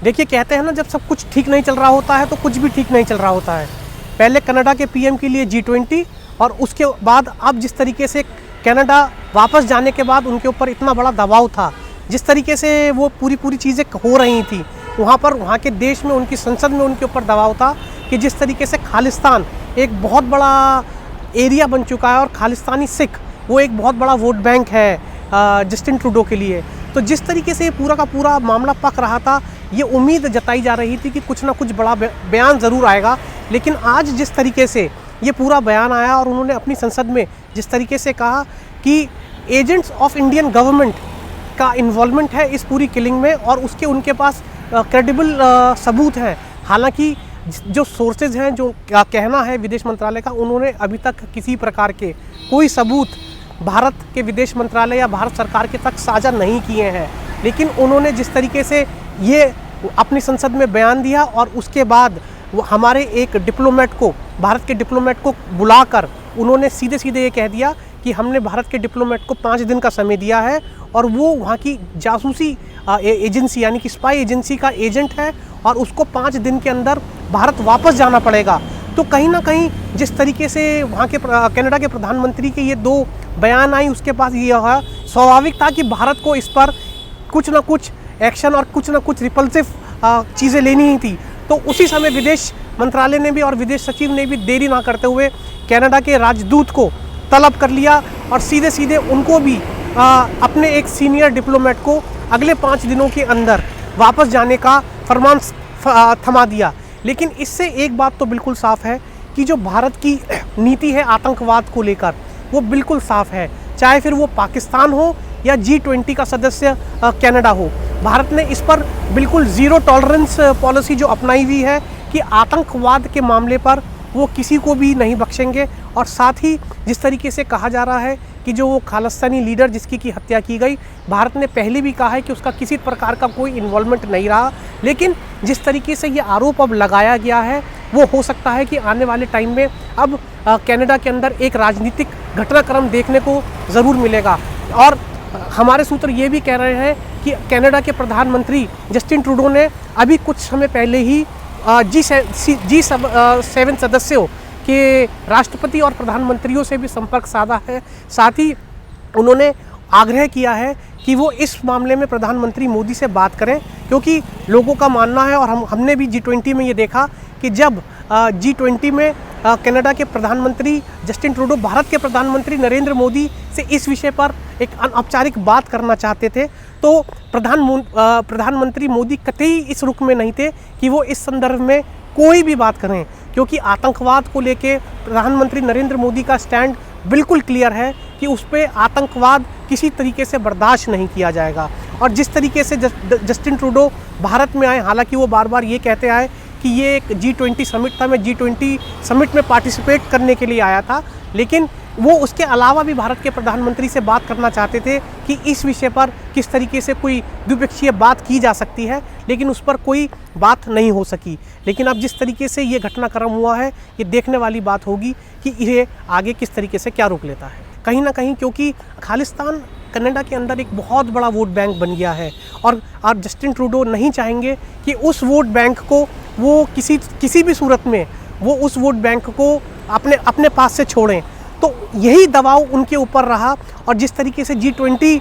देखिए, कहते हैं ना, जब सब कुछ ठीक नहीं चल रहा होता है तो कुछ भी ठीक नहीं चल रहा होता है। पहले कनाडा के पीएम के लिए G20 और उसके बाद अब जिस तरीके से कनाडा वापस जाने के बाद उनके ऊपर इतना बड़ा दबाव था, जिस तरीके से वो पूरी चीज़ें हो रही थी वहाँ पर, वहाँ के देश में, उनकी संसद में उनके ऊपर दबाव था कि जिस तरीके से खालिस्तान एक बहुत बड़ा एरिया बन चुका है और खालिस्तानी सिख वो एक बहुत बड़ा वोट बैंक है जस्टिन ट्रूडो के लिए। तो जिस तरीके से पूरा का पूरा मामला पक रहा था, ये उम्मीद जताई जा रही थी कि कुछ ना कुछ बड़ा बयान ज़रूर आएगा। लेकिन आज जिस तरीके से ये पूरा बयान आया और उन्होंने अपनी संसद में जिस तरीके से कहा कि एजेंट्स ऑफ इंडियन गवर्नमेंट का इन्वॉल्वमेंट है इस पूरी किलिंग में और उसके उनके पास क्रेडिबल सबूत हैं। हालांकि जो सोर्सेज हैं, जो कहना है विदेश मंत्रालय का, उन्होंने अभी तक किसी प्रकार के कोई सबूत भारत के विदेश मंत्रालय या भारत सरकार के तक साझा नहीं किए हैं। लेकिन उन्होंने जिस तरीके से ये अपनी संसद में बयान दिया और उसके बाद वो हमारे एक डिप्लोमेट को, भारत के डिप्लोमेट को बुलाकर उन्होंने सीधे ये कह दिया कि हमने भारत के डिप्लोमेट को 5 दिन का समय दिया है और वो वहाँ की जासूसी एजेंसी यानी कि स्पाई एजेंसी का एजेंट है और उसको 5 दिन के अंदर भारत वापस जाना पड़ेगा। तो कहीं ना कहीं जिस तरीके से वहाँ के कनाडा के प्रधानमंत्री के ये 2 बयान आई, उसके पास ये स्वाभाविक था कि भारत को इस पर कुछ ना कुछ एक्शन और कुछ ना कुछ रिपल्सिव चीज़ें लेनी ही थी। तो उसी समय विदेश मंत्रालय ने भी और विदेश सचिव ने भी देरी ना करते हुए कनाडा के राजदूत को तलब कर लिया और सीधे उनको भी अपने एक सीनियर डिप्लोमेट को अगले 5 दिनों के अंदर वापस जाने का फरमान थमा दिया। लेकिन इससे एक बात तो बिल्कुल साफ है कि जो भारत की नीति है आतंकवाद को लेकर, वो बिल्कुल साफ है। चाहे फिर वो पाकिस्तान हो या G20 का सदस्य कनाडा हो, भारत ने इस पर बिल्कुल ज़ीरो टॉलरेंस पॉलिसी जो अपनाई हुई है कि आतंकवाद के मामले पर वो किसी को भी नहीं बख्शेंगे। और साथ ही जिस तरीके से कहा जा रहा है कि जो वो खालिस्तानी लीडर जिसकी की हत्या की गई, भारत ने पहले भी कहा है कि उसका किसी प्रकार का कोई इन्वॉल्वमेंट नहीं रहा। लेकिन जिस तरीके से ये आरोप अब लगाया गया है, वो हो सकता है कि आने वाले टाइम में अब कनाडा के अंदर एक राजनीतिक घटनाक्रम देखने को ज़रूर मिलेगा। और हमारे सूत्र ये भी कह रहे हैं कि कनाडा के प्रधानमंत्री जस्टिन ट्रूडो ने अभी कुछ समय पहले ही G7 सदस्यों के राष्ट्रपति और प्रधानमंत्रियों से भी संपर्क साधा है। साथ ही उन्होंने आग्रह किया है कि वो इस मामले में प्रधानमंत्री मोदी से बात करें, क्योंकि लोगों का मानना है और हमने भी G20 में ये देखा कि जब G20 में कनाडा के प्रधानमंत्री जस्टिन ट्रूडो भारत के प्रधानमंत्री नरेंद्र मोदी से इस विषय पर एक अनौपचारिक बात करना चाहते थे, तो प्रधानमंत्री मोदी कतई इस रुख में नहीं थे कि वो इस संदर्भ में कोई भी बात करें, क्योंकि आतंकवाद को लेके प्रधानमंत्री नरेंद्र मोदी का स्टैंड बिल्कुल क्लियर है कि उस पर आतंकवाद किसी तरीके से बर्दाश्त नहीं किया जाएगा। और जिस तरीके से जस्टिन ट्रूडो भारत में आए, हालांकि वो बार ये कहते आए कि ये एक G20 समिट था, मैं G20 समिट में पार्टिसिपेट करने के लिए आया था, लेकिन वो उसके अलावा भी भारत के प्रधानमंत्री से बात करना चाहते थे कि इस विषय पर किस तरीके से कोई द्विपक्षीय बात की जा सकती है, लेकिन उस पर कोई बात नहीं हो सकी। लेकिन अब जिस तरीके से ये घटनाक्रम हुआ है, ये देखने वाली बात होगी कि ये आगे किस तरीके से क्या रोक लेता है। कहीं ना कहीं क्योंकि खालिस्तान कनाडा के अंदर एक बहुत बड़ा वोट बैंक बन गया है और जस्टिन ट्रूडो नहीं चाहेंगे कि उस वोट बैंक को वो किसी भी सूरत में वो उस वोट बैंक को अपने पास से छोड़ें। तो यही दबाव उनके ऊपर रहा और जिस तरीके से G20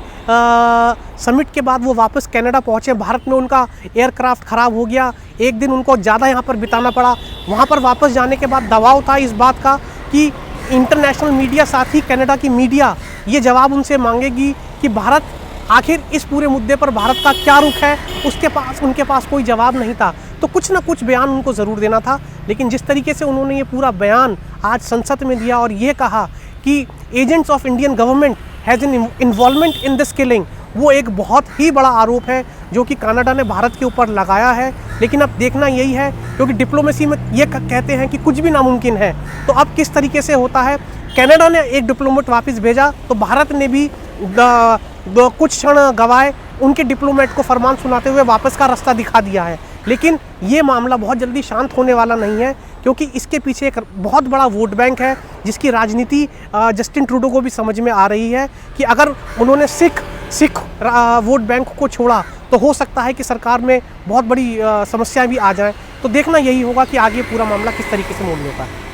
समिट के बाद वो वापस कनाडा पहुँचे, भारत में उनका एयरक्राफ्ट ख़राब हो गया, एक दिन उनको ज़्यादा यहाँ पर बिताना पड़ा। वहाँ पर वापस जाने के बाद दबाव था इस बात का कि इंटरनेशनल मीडिया, साथ ही कनाडा की मीडिया ये जवाब उनसे मांगेगी कि भारत आखिर इस पूरे मुद्दे पर भारत का क्या रुख है। उनके पास कोई जवाब नहीं था, तो कुछ ना कुछ बयान उनको ज़रूर देना था। लेकिन जिस तरीके से उन्होंने ये पूरा बयान आज संसद में दिया और ये कहा कि agents of Indian government has an involvement in this killing, वो एक बहुत ही बड़ा आरोप है जो कि कनाडा ने भारत के ऊपर लगाया है। लेकिन अब देखना यही है, क्योंकि डिप्लोमेसी में ये कहते हैं कि कुछ भी नामुमकिन है, तो अब किस तरीके से होता है। कनाडा ने एक डिप्लोमेट वापस भेजा, तो भारत ने भी कुछ क्षण गवाए उनके डिप्लोमेट को फरमान सुनाते हुए वापस का रास्ता दिखा दिया है। लेकिन ये मामला बहुत जल्दी शांत होने वाला नहीं है, क्योंकि इसके पीछे एक बहुत बड़ा वोट बैंक है, जिसकी राजनीति जस्टिन ट्रूडो को भी समझ में आ रही है कि अगर उन्होंने सिख वोट बैंक को छोड़ा तो हो सकता है कि सरकार में बहुत बड़ी समस्याएं भी आ जाएं। तो देखना यही होगा कि आगे पूरा मामला किस तरीके से मूव होता है।